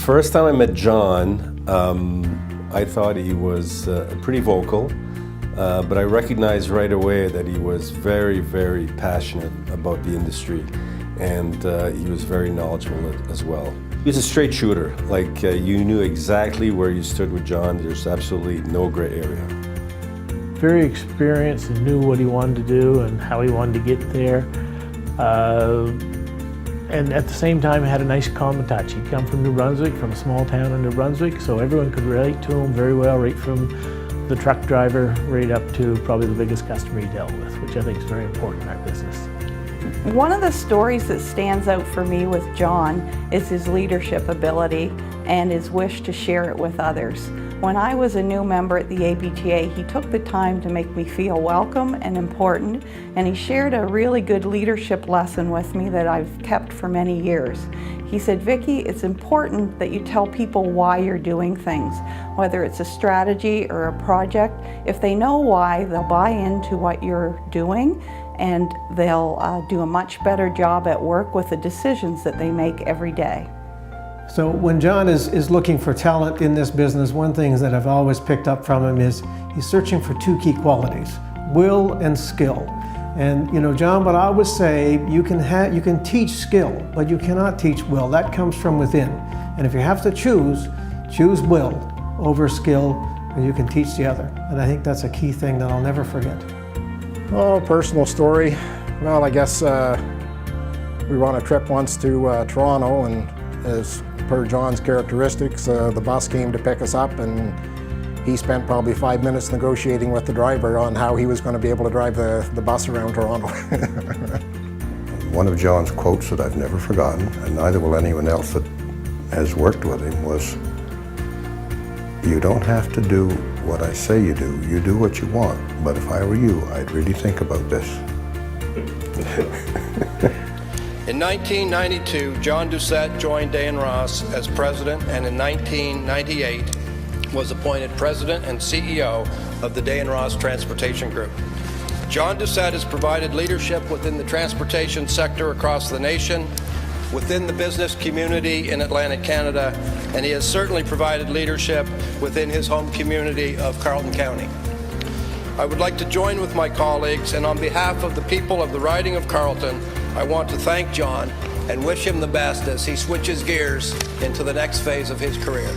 First time I met John, I thought he was pretty vocal, but I recognized right away that he was very, very passionate about the industry, and he was very knowledgeable as well. He was a straight shooter, like you knew exactly where you stood with John. There's absolutely no gray area. Very experienced and knew what he wanted to do and how he wanted to get there. And at the same time had a nice common touch. He come from New Brunswick, from a small town in New Brunswick, so everyone could relate to him very well, right from the truck driver right up to probably the biggest customer he dealt with, which I think is very important in our business. One of the stories that stands out for me with John is his leadership ability and his wish to share it with others. When I was a new member at the APTA, he took the time to make me feel welcome and important, and he shared a really good leadership lesson with me that I've kept for many years. He said, "Vicky, it's important that you tell people why you're doing things, whether it's a strategy or a project. If they know why, they'll buy into what you're doing, and they'll do a much better job at work with the decisions that they make every day." So when John is looking for talent in this business, one thing that I've always picked up from him is he's searching for two key qualities, will and skill. And you know, John would always say, you can teach skill, but you cannot teach will. That comes from within. And if you have to choose will over skill, and you can teach the other. And I think that's a key thing that I'll never forget. Oh, personal story. Well, I guess we were on a trip once to Toronto, and as per John's characteristics, the bus came to pick us up, and he spent probably 5 minutes negotiating with the driver on how he was going to be able to drive the bus around Toronto. One of John's quotes that I've never forgotten, and neither will anyone else that has worked with him, was, "You don't have to do what I say you do what you want, but if I were you, I'd really think about this." In 1992, John Doucet joined Day & Ross as president, and in 1998 was appointed president and CEO of the Day & Ross Transportation Group. John Doucet has provided leadership within the transportation sector across the nation, within the business community in Atlantic Canada, and he has certainly provided leadership within his home community of Carleton County. I would like to join with my colleagues, and on behalf of the people of the riding of Carleton, I want to thank John and wish him the best as he switches gears into the next phase of his career.